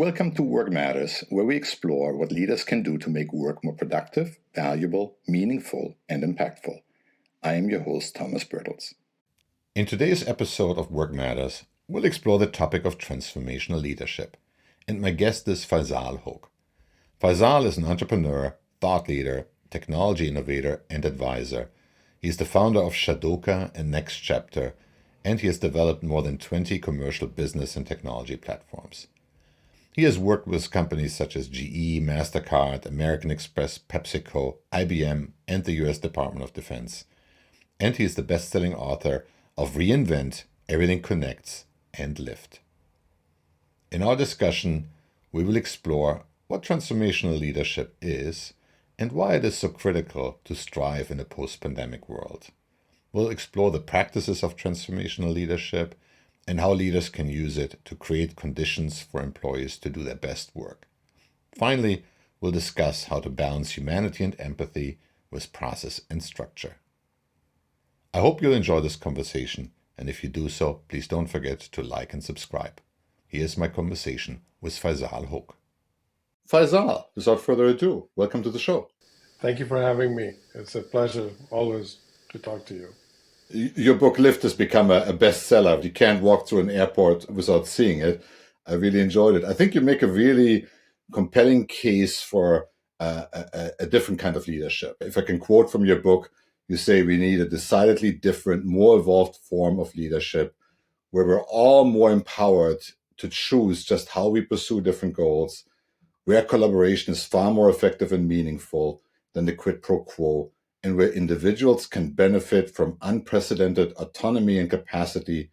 Welcome to Work Matters, where we explore what leaders can do to make work more productive, valuable, meaningful, and impactful. I am your host, Thomas Bertels. In today's episode of Work Matters, we'll explore the topic of transformational leadership. And my guest is Faisal Hoque. Faisal is an entrepreneur, thought leader, technology innovator, and advisor. He is the founder of SHADOKA and NextChapter, and he has developed more than 20 commercial business and technology platforms. He has worked with companies such as GE, MasterCard, American Express, PepsiCo, IBM, and the US Department of Defense. And he is the best-selling author of Reinvent, Everything Connects, and Lift. In our discussion, we will explore what transformational leadership is and why it is so critical to strive in a post-pandemic world. We'll explore the practices of transformational leadership and how leaders can use it to create conditions for employees to do their best work. Finally, we'll discuss how to balance humanity and empathy with process and structure. I hope you'll enjoy this conversation, and if you do so, please don't forget to like and subscribe. Here's my conversation with Faisal Hoque. Faisal, without further ado, welcome to the show. Thank you for having me. It's a pleasure always to talk to you. Your book, Lift, has become a bestseller. You can't walk through an airport without seeing it. I really enjoyed it. I think you make a really compelling case for a different kind of leadership. If I can quote from your book, you say we need a decidedly different, more evolved form of leadership where we're all more empowered to choose just how we pursue different goals, where collaboration is far more effective and meaningful than the quid pro quo, and where individuals can benefit from unprecedented autonomy and capacity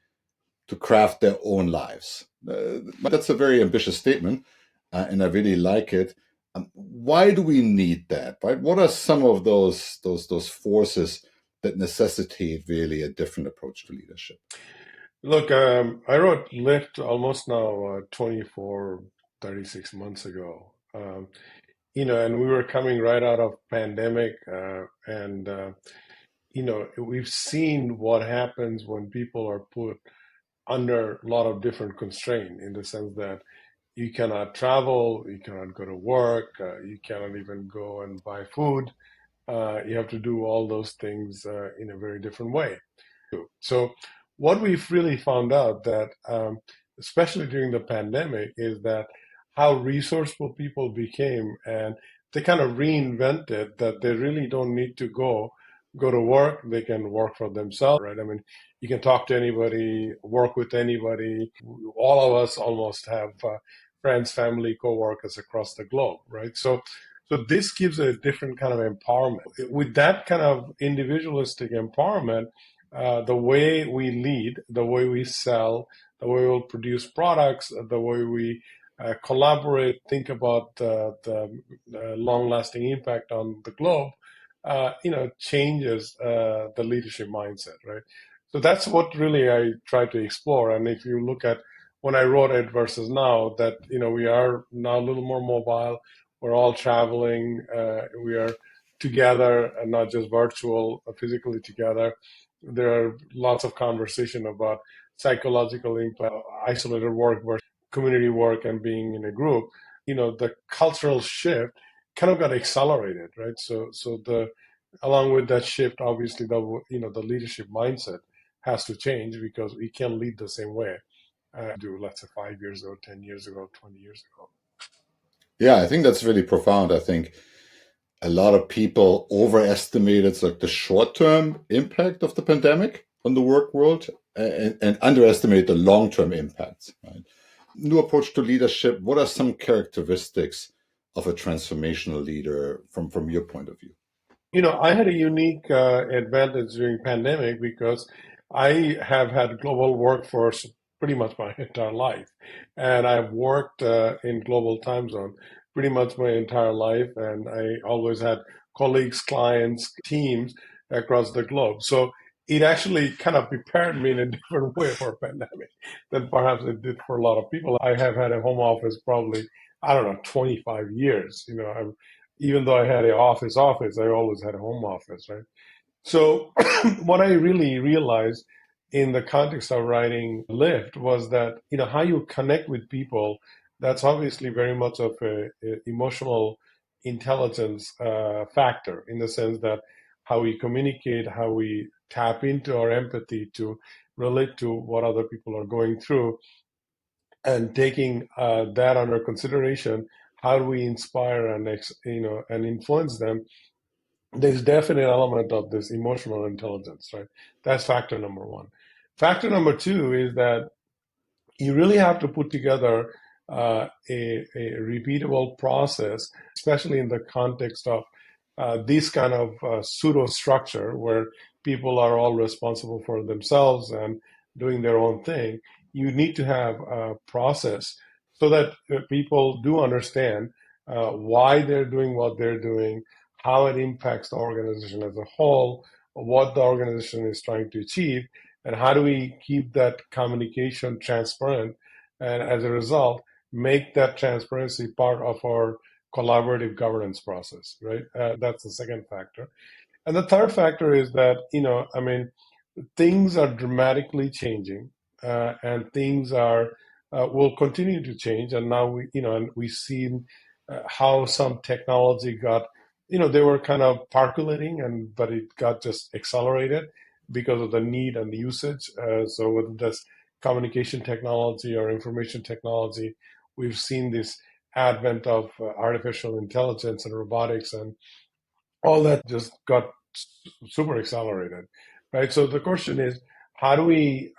to craft their own lives. That's a very ambitious statement, and I really like it. Why do we need that? Right? What are some of those forces that necessitate really a different approach to leadership? Look, I wrote Lift almost now 36 months ago. And we were coming right out of pandemic, we've seen what happens when people are put under a lot of different constraints in the sense that you cannot travel, you cannot go to work, you cannot even go and buy food. You have to do all those things in a very different way. So what we've really found out that, especially during the pandemic, is that how resourceful people became, and they kind of reinvented that they really don't need to go to work. They can work for themselves, right? I mean, you can talk to anybody, work with anybody. All of us almost have friends, family, coworkers across the globe, right? So this gives a different kind of empowerment. With that kind of individualistic empowerment, the way we lead, the way we sell, the way we'll produce products, the way we collaborate, think about the long-lasting impact on the globe, changes the leadership mindset, right? So that's what really I try to explore. And if you look at when I wrote it versus now, that, we are now a little more mobile. We're all traveling. We are together and not just virtual, physically together. There are lots of conversation about psychological impact, isolated work versus community work and being in a group. The cultural shift kind of got accelerated, right? So along with that shift, obviously the leadership mindset has to change because we can't lead the same way let's say 5 years ago, 10 years ago, 20 years ago. Yeah, I think that's really profound. I think a lot of people overestimated the short-term impact of the pandemic on the work world and underestimate the long-term impacts. Right? New approach to leadership. What are some characteristics of a transformational leader from your point of view? I had a unique advantage during pandemic because I have had global workforce pretty much my entire life, and I've worked in global time zone pretty much my entire life, and I always had colleagues, clients, teams across the globe. So it actually kind of prepared me in a different way for a pandemic than perhaps it did for a lot of people. I have had a home office probably, 25 years. Even though I had an office, I always had a home office, right? So what I really realized in the context of writing Lift was that, how you connect with people that's obviously very much of a emotional intelligence factor, in the sense that how we communicate, how we tap into our empathy to relate to what other people are going through, and taking that under consideration, how do we inspire and and influence them? There's definite element of this emotional intelligence, right? That's factor number one. Factor number two is that you really have to put together a repeatable process, especially in the context of this kind of pseudo structure where people are all responsible for themselves and doing their own thing. You need to have a process so that people do understand why they're doing what they're doing, how it impacts the organization as a whole, what the organization is trying to achieve, and how do we keep that communication transparent, and as a result make that transparency part of our collaborative governance process, right? That's the second factor. And the third factor is that, things are dramatically changing, and things are will continue to change. And now and we've seen how some technology got, they were kind of percolating, but it got just accelerated because of the need and the usage. So whether that's communication technology or information technology, we've seen this advent of artificial intelligence and robotics, and all that just got super accelerated, right? So the question is, how do we,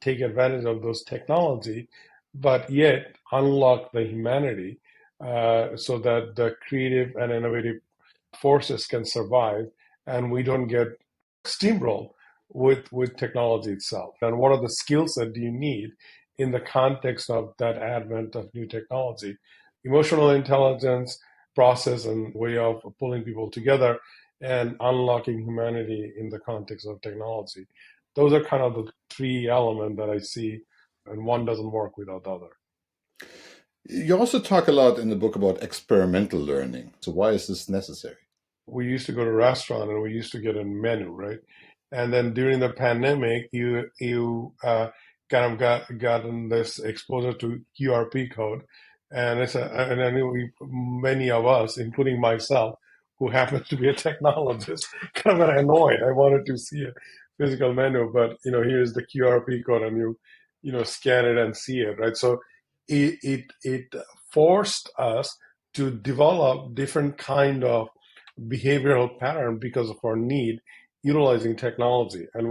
take advantage of those technology, but yet unlock the humanity, so that the creative and innovative forces can survive, and we don't get steamrolled with technology itself? And what are the skills that do you need in the context of that advent of new technology? Emotional intelligence, process, and way of pulling people together, and unlocking humanity in the context of technology. Those are kind of the three elements that I see, and one doesn't work without the other. You also talk a lot in the book about experimental learning. So why is this necessary? We used to go to a restaurant and we used to get a menu, right? And then during the pandemic, you kind of gotten this exposure to QRP code, and and I knew many of us, including myself, who happens to be a technologist, kind of got annoyed. I wanted to see a physical menu, but here's the QRP code, and you scan it and see it, right? So it forced us to develop different kind of behavioral pattern because of our need utilizing technology. And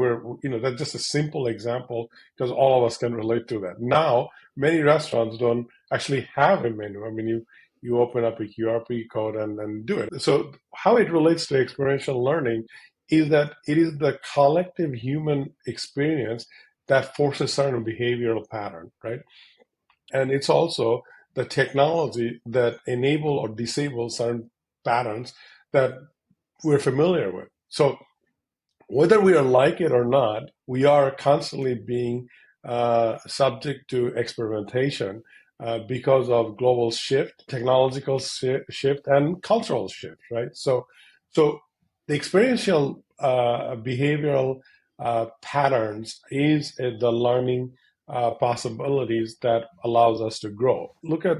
that's just a simple example because all of us can relate to that. Now many restaurants don't actually have a menu. I mean, you open up a QRP code and do it. So how it relates to experiential learning is that it is the collective human experience that forces certain behavioral pattern, right? And it's also the technology that enable or disable certain patterns that we're familiar with. So whether we are like it or not, we are constantly being subject to experimentation because of global shift, technological shift, and cultural shift, right? So the experiential behavioral patterns is the learning possibilities that allows us to grow. Look at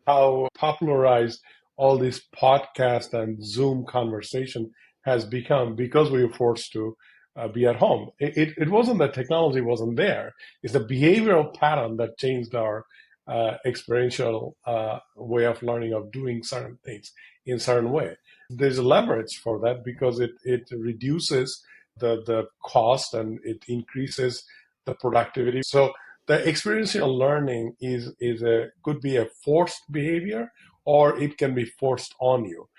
how popularized all these podcasts and Zoom conversation has become because we were forced to be at home. It wasn't that technology wasn't there. It's the behavioral pattern that changed our experiential way of learning, of doing certain things in certain way. There's a leverage for that because it reduces the cost and it increases the productivity. So the experiential learning could be a forced behavior, or it can be forced on you.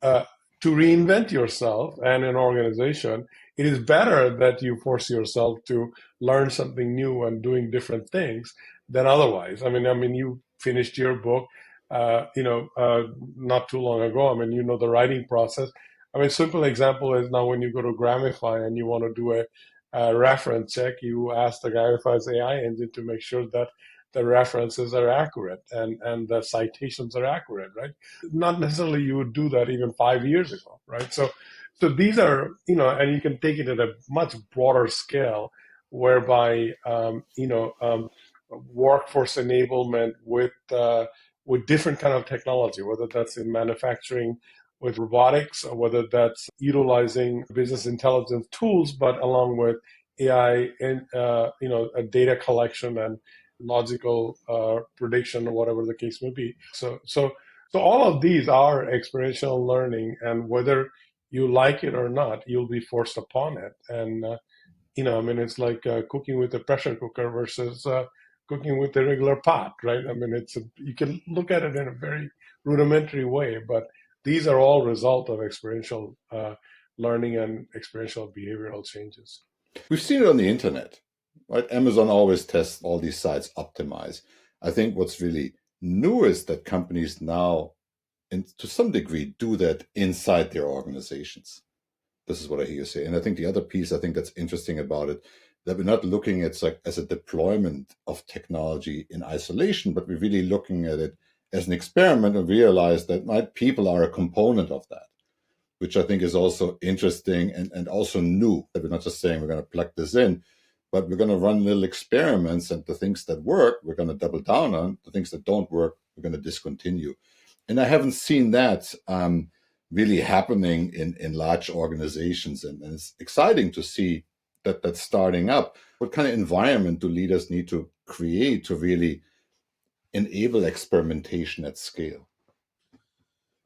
Uh, to reinvent yourself and an organization, it is better that you force yourself to learn something new and doing different things than otherwise. I mean, you finished your book, not too long ago. I mean, the writing process. I mean, simple example is now when you go to Gramify and you want to do a reference check, you ask the Gramify's AI engine to make sure that the references are accurate and the citations are accurate, right? Not necessarily you would do that even 5 years ago, right? So these are, and you can take it at a much broader scale, whereby workforce enablement with different kind of technology, whether that's in manufacturing with robotics, or whether that's utilizing business intelligence tools, but along with AI and data collection and logical prediction or whatever the case may be. So all of these are experiential learning, and whether you like it or not, you'll be forced upon it. And it's like cooking with a pressure cooker versus cooking with a regular pot, right? You can look at it in a very rudimentary way, but these are all result of experiential learning and experiential behavioral changes. We've seen it on the internet, right? Amazon always tests all these sites optimize. I think what's really new is that companies now, and to some degree, do that inside their organizations. This is what I hear you say. And I think the other piece I think that's interesting about it, that we're not looking at like as a deployment of technology in isolation, but we're really looking at it as an experiment and realize that people are a component of that, which I think is also interesting and also new. That we're not just saying we're going to plug this in, but we're going to run little experiments, and the things that work, we're going to double down on. The things that don't work, we're going to discontinue. And I haven't seen that really happening in large organizations. And it's exciting to see that that's starting up. What kind of environment do leaders need to create to really enable experimentation at scale?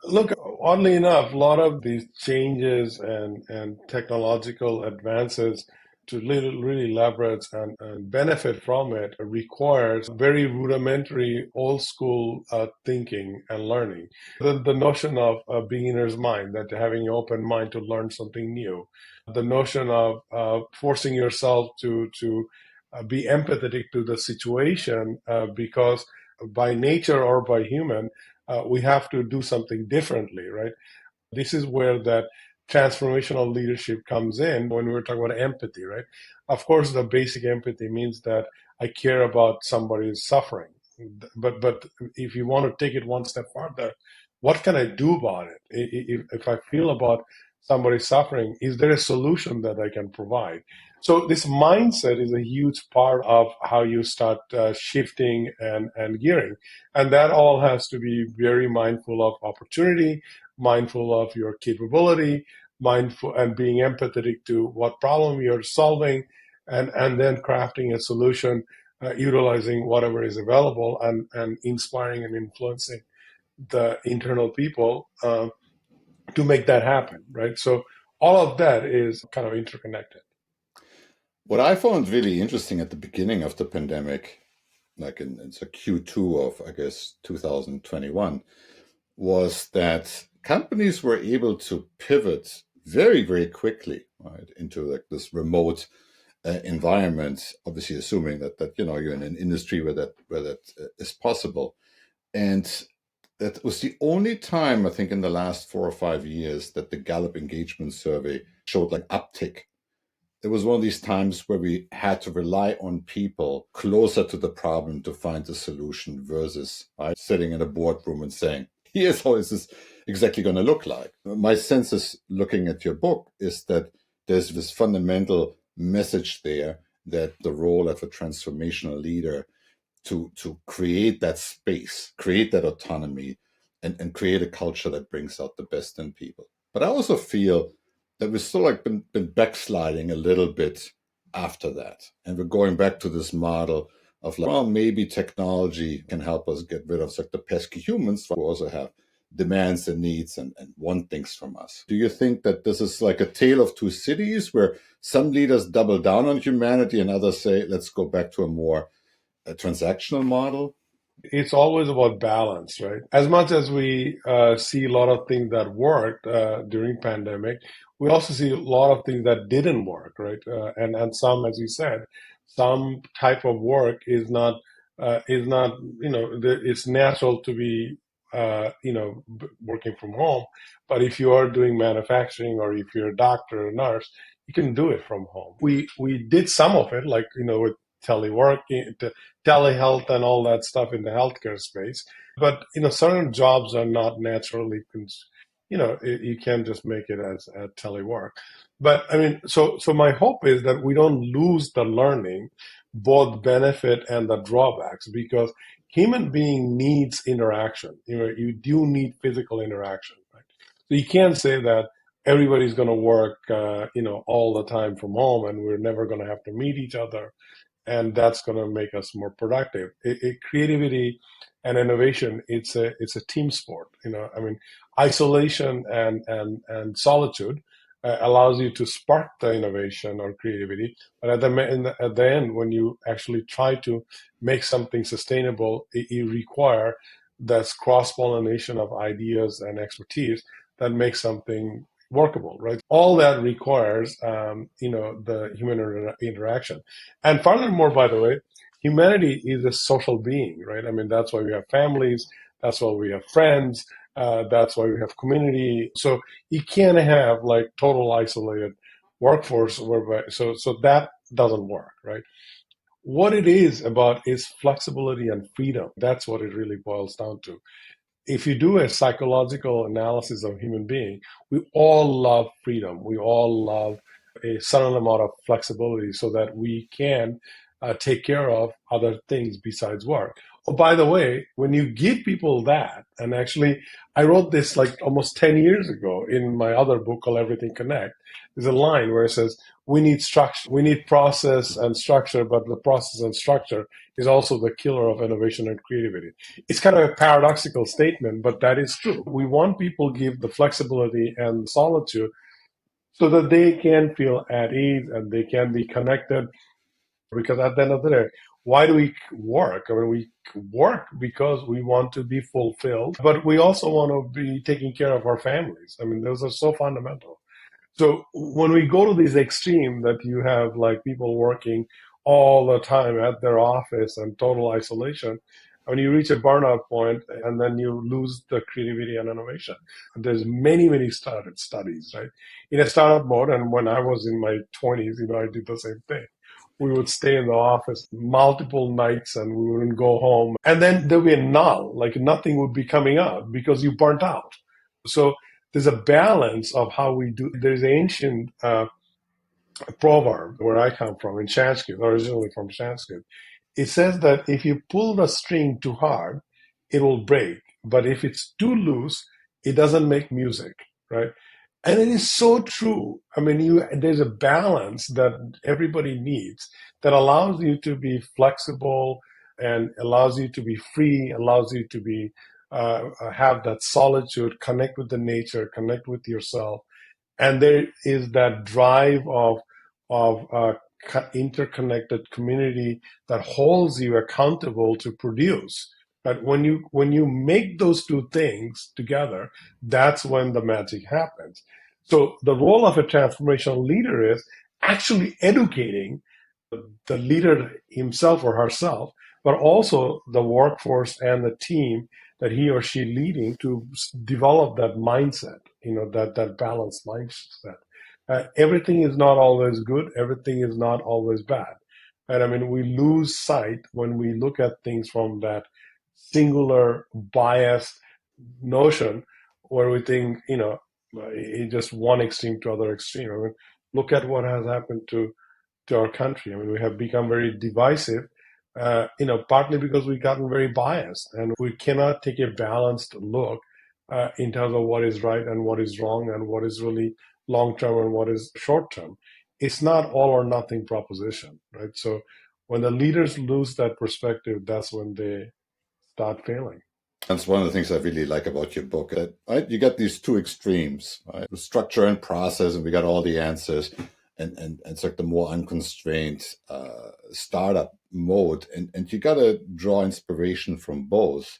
Look, oddly enough, a lot of these changes and technological advances to really leverage and benefit from it requires very rudimentary, old school thinking and learning. The notion of a beginner's mind, that having an open mind to learn something new, the notion of forcing yourself to be empathetic to the situation because by nature or by human, we have to do something differently, right? This is where that transformational leadership comes in when we're talking about empathy, right? Of course, the basic empathy means that I care about somebody's suffering. But if you want to take it one step further, what can I do about it? If I feel about somebody's suffering, is there a solution that I can provide? So this mindset is a huge part of how you start shifting and gearing. And that all has to be very mindful of opportunity, mindful of your capability, mindful and being empathetic to what problem you're solving, and then crafting a solution, utilizing whatever is available and inspiring and influencing the internal people to make that happen, right? So all of that is kind of interconnected. What I found really interesting at the beginning of the pandemic, like in so Q2 of, I guess, 2021, was that companies were able to pivot very, very quickly, right, into like this remote environment. Obviously, assuming that you're in an industry where that is possible, and that was the only time I think in the last 4 or 5 years that the Gallup engagement survey showed like uptick. It was one of these times where we had to rely on people closer to the problem to find the solution versus sitting in a boardroom and saying, here's how is this exactly going to look like. My sense is, looking at your book, is that there's this fundamental message there that the role of a transformational leader to create that space, create that autonomy, and create a culture that brings out the best in people. But I also feel that we've still been backsliding a little bit after that. And we're going back to this model of maybe technology can help us get rid of the pesky humans who also have demands and needs and want things from us. Do you think that this is like a tale of two cities where some leaders double down on humanity and others say, let's go back to a more transactional model? It's always about balance, right? As much as we see a lot of things that worked during pandemic, we also see a lot of things that didn't work, right? And some, as you said, some type of work is not it's natural to be working from home. But if you are doing manufacturing or if you're a doctor or nurse, you can do it from home. We did some of it, like with teleworking, telehealth, and all that stuff in the healthcare space. But certain jobs are not naturally you can't just make it as a telework. But I mean, so my hope is that we don't lose the learning, both benefit and the drawbacks, because human being needs interaction. You do need physical interaction, right? So you can't say that everybody's going to work, all the time from home, and we're never going to have to meet each other, and that's going to make us more productive. Creativity and innovation, it's a team sport. I mean, isolation and solitude allows you to spark the innovation or creativity, but at the end, when you actually try to make something sustainable, you require this cross pollination of ideas and expertise that makes something workable, right? All that requires, the human interaction. And furthermore, by the way, humanity is a social being, right? I mean, that's why we have families. That's why we have friends. That's why we have community. So you can't have like total isolated workforce so that doesn't work, right? What it is about is flexibility and freedom. That's what it really boils down to. If you do a psychological analysis of human being, we all love freedom. We all love a certain amount of flexibility so that we can take care of other things besides work. Oh, by the way, when you give people that, and actually, I wrote this like almost 10 years ago in my other book called Everything Connect. There's a line where it says, we need structure, we need process and structure, but the process and structure is also the killer of innovation and creativity. It's kind of a paradoxical statement, but that is true. We want people to give the flexibility and solitude so that they can feel at ease and they can be connected. Because at the end of the day, why do we work? I mean, we work because we want to be fulfilled, but we also want to be taking care of our families. I mean, those are so fundamental. So when we go to this extreme that you have like people working all the time at their office and total isolation, when you reach a burnout point and then you lose the creativity and innovation. And there's many studies, right? In a startup mode, and when I was in my 20s, I did the same thing. We would stay in the office multiple nights and we wouldn't go home. And then there'd be a null, like nothing would be coming out because you burnt out. So there's a balance of how we do. There's an ancient proverb where I come from in Sanskrit, originally from Sanskrit. It says that if you pull the string too hard, it will break. But if it's too loose, it doesn't make music, right? And it is so true. I mean, there's a balance that everybody needs that allows you to be flexible and allows you to be free, allows you to be have that solitude, connect with the nature, connect with yourself, and there is that drive of interconnected community that holds you accountable to produce. But when you make those two things together, that's when the magic happens. So the role of a transformational leader is actually educating the leader himself or herself, but also the workforce and the team that he or she leading to develop that mindset, that balanced mindset. Everything is not always good. Everything is not always bad. And I mean, we lose sight when we look at things from that singular biased notion where we think, it's just one extreme to other extreme. I mean, look at what has happened to our country. I mean, we have become very divisive, partly because we've gotten very biased, and we cannot take a balanced look in terms of what is right and what is wrong and what is really long term and what is short term. It's not all or nothing proposition, right? So when the leaders lose that perspective, that's when they start failing. That's one of the things I really like about your book. That, right, you got these two extremes, right? The structure and process, and we got all the answers, and sort of the more unconstrained startup mode. And you got to draw inspiration from both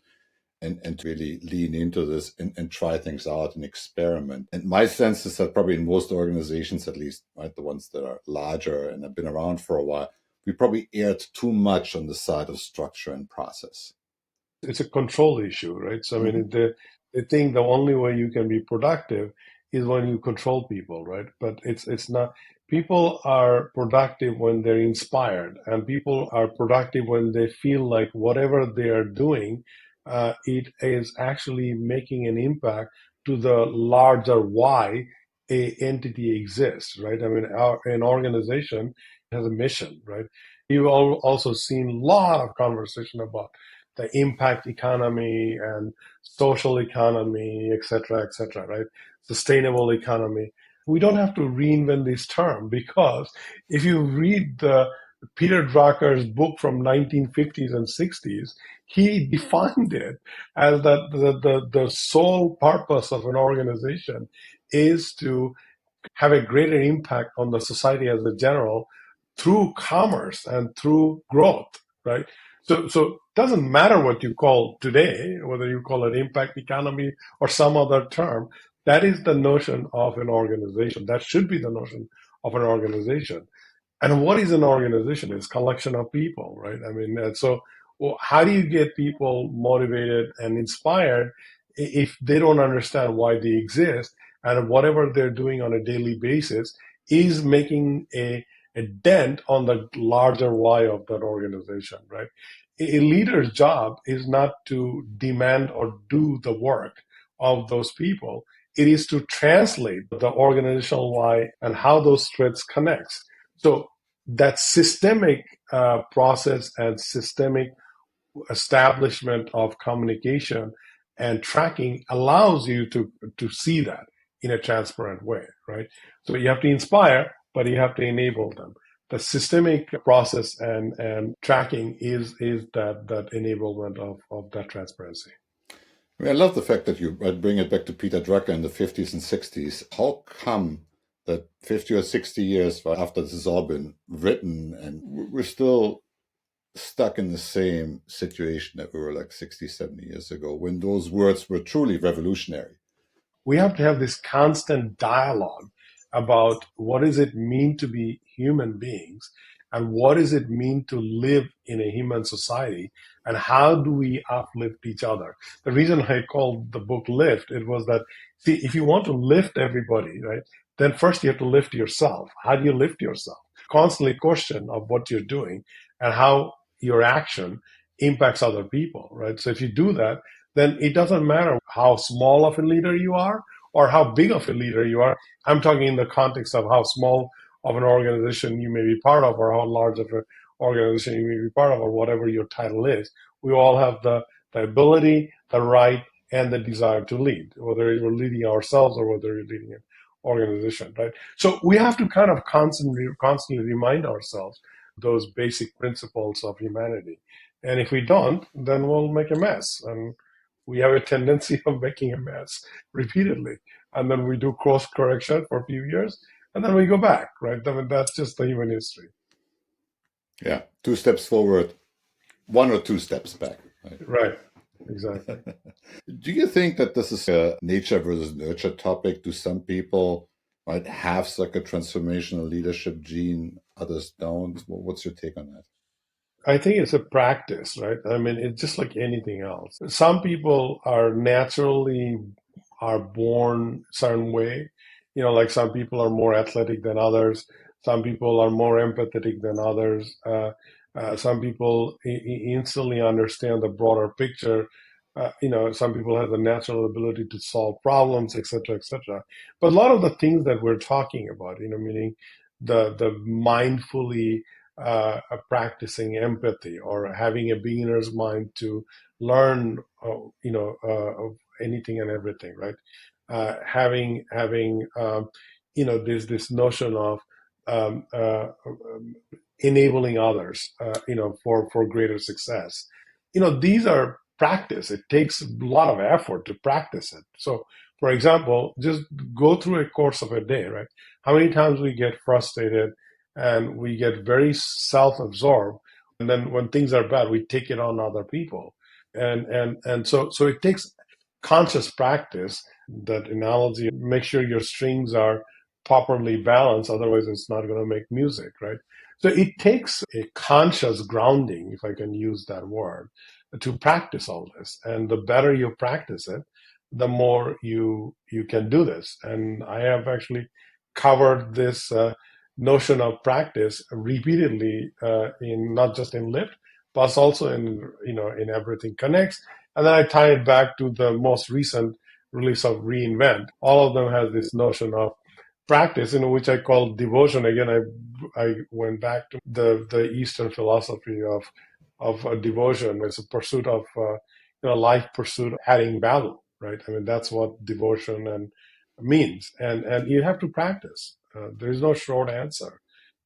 and really lean into this and try things out and experiment. And my sense is that probably in most organizations, at least, right, the ones that are larger and have been around for a while, we probably erred too much on the side of structure and process. It's a control issue, right? So, I mean, they think the only way you can be productive is when you control people, right? But it's not. People are productive when they're inspired, and people are productive when they feel like whatever they are doing, it is actually making an impact to the larger why a entity exists, right? I mean, an organization has a mission, right? You've also seen a lot of conversation about the impact economy and social economy, et cetera, right? Sustainable economy. We don't have to reinvent this term, because if you read Peter Drucker's book from 1950s and 60s, he defined it as that the sole purpose of an organization is to have a greater impact on the society as a general through commerce and through growth, right? So it doesn't matter what you call today, whether you call it impact economy or some other term. That is the notion of an organization. That should be the notion of an organization. And what is an organization? It's a collection of people, right? I mean, so how do you get people motivated and inspired if they don't understand why they exist, and whatever they're doing on a daily basis is making a dent on the larger why of that organization, right? A leader's job is not to demand or do the work of those people. It is to translate the organizational why and how those threads connect. So that systemic process and systemic establishment of communication and tracking allows you to see that in a transparent way, right? So you have to inspire, but you have to enable them. The systemic process and tracking is that enablement of that transparency. I mean, I love the fact that you bring it back to Peter Drucker in the 50s and 60s. How come that 50 or 60 years after this has all been written and we're still stuck in the same situation that we were like 60, 70 years ago, when those words were truly revolutionary? We have to have this constant dialogue about what does it mean to be human beings, and what does it mean to live in a human society, and how do we uplift each other. The reason I called the book Lift, it was that, see, if you want to lift everybody, right, then first you have to lift yourself. How do you lift yourself? Constantly question of what you're doing and how your action impacts other people, right? So if you do that, then it doesn't matter how small of a leader you are or how big of a leader you are. I'm talking in the context of how small of an organization you may be part of, or how large of an organization you may be part of, or whatever your title is. We all have the ability, the right, and the desire to lead, whether you're leading ourselves or whether you're leading an organization, right? So we have to kind of constantly remind ourselves those basic principles of humanity. And if we don't, then we'll make a mess. And we have a tendency of making a mess repeatedly. And then we do course correction for a few years, and then we go back, right? I mean, that's just the human history. Yeah, 2 steps forward, 1 or 2 steps back. Right, exactly. Do you think that this is a nature versus nurture topic? Do some people might have like a transformational leadership gene, others don't? What's your take on that? I think it's a practice, right? I mean, it's just like anything else. Some people are born a certain way. You know, like some people are more athletic than others. Some people are more empathetic than others. Some people instantly understand the broader picture. Some people have the natural ability to solve problems, et cetera, et cetera. But a lot of the things that we're talking about, meaning the mindfully practicing empathy, or having a beginner's mind to learn, of anything and everything, right? Having there's this notion of enabling others, for greater success. These are practice. It takes a lot of effort to practice it. So, for example, just go through a course of a day, right? How many times we get frustrated and we get very self-absorbed, and then when things are bad, we take it on other people, and so it takes conscious practice. That analogy: make sure your strings are properly balanced, otherwise it's not going to make music, right? So it takes a conscious grounding, if I can use that word, to practice all this. And the better you practice it, the more you can do this. And I have actually covered this notion of practice repeatedly, in not just in Lift, but also in Everything Connects. And then I tie it back to the most recent release of Reinvent. All of them has this notion of practice, which I call devotion. Again, I went back to the Eastern philosophy of devotion. It's a pursuit of life pursuit, adding value, right? I mean, that's what devotion and means, and you have to practice. There is no short answer.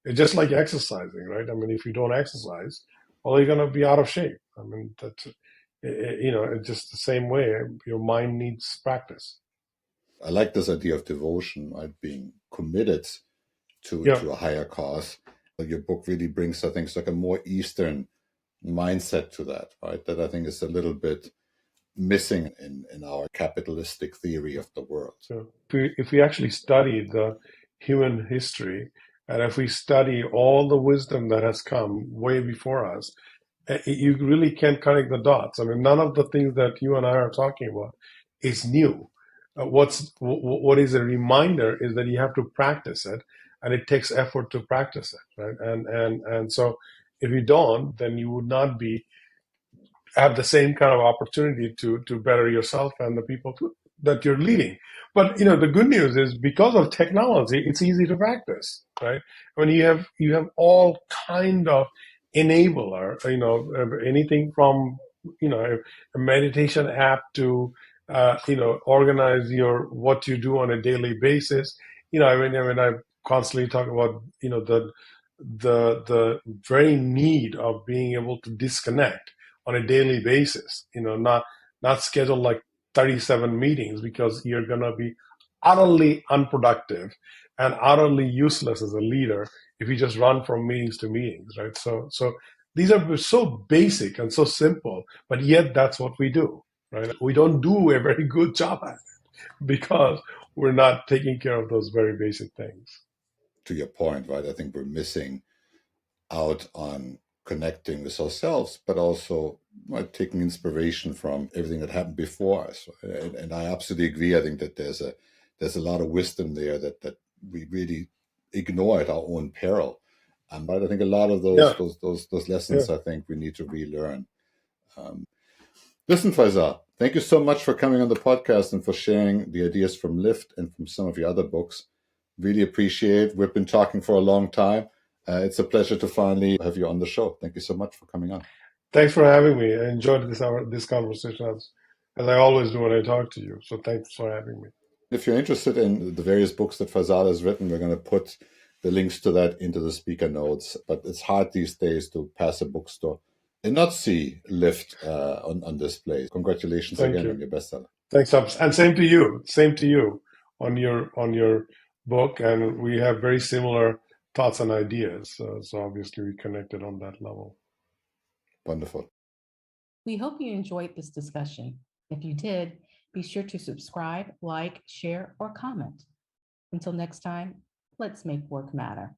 It's just like exercising, right? I mean, if you don't exercise, well, you're going to be out of shape. I mean, that's it's just the same way. Your mind needs practice. I like this idea of devotion, right? Being committed to a higher cause. Your book really brings, I think, like a more Eastern mindset to that, right? That I think is a little bit missing in our capitalistic theory of the world. So if we actually study the human history, and if we study all the wisdom that has come way before us, you really can't connect the dots. I mean, none of the things that you and I are talking about is new. What is a reminder is that you have to practice it, and it takes effort to practice it, right? And so if you don't, then you would not have the same kind of opportunity to better yourself and the people that you're leading. But the good news is, because of technology, it's easy to practice, right? When you have all kind of enabler, anything from a meditation app to organize what you do on a daily basis. I constantly talk about the very need of being able to disconnect on a daily basis, not schedule like 37 meetings, because you're going to be utterly unproductive and utterly useless as a leader if you just run from meetings to meetings, right? So these are so basic and so simple, but yet that's what we do, right? We don't do a very good job at it because we're not taking care of those very basic things. To your point, right? I think we're missing out on connecting with ourselves, but also taking inspiration from everything that happened before us. And I absolutely agree. I think that there's a lot of wisdom there that we really ignore at our own peril. But I think a lot of those lessons, I think we need to relearn. Listen, Faisal, thank you so much for coming on the podcast and for sharing the ideas from Lift and from some of your other books. Really appreciate it. We've been talking for a long time. It's a pleasure to finally have you on the show. Thank you so much for coming on. Thanks for having me. I enjoyed this conversation as I always do when I talk to you. So thanks for having me. If you're interested in the various books that Faisal has written, we're going to put the links to that into the speaker notes. But it's hard these days to pass a bookstore and not see Lift on display. Congratulations again on your bestseller. Thanks, Thomas. And same to you. Same to you on your book. And we have very similar thoughts and ideas. So obviously we connected on that level. Wonderful. We hope you enjoyed this discussion. If you did, be sure to subscribe, like, share, or comment. Until next time, let's make work matter.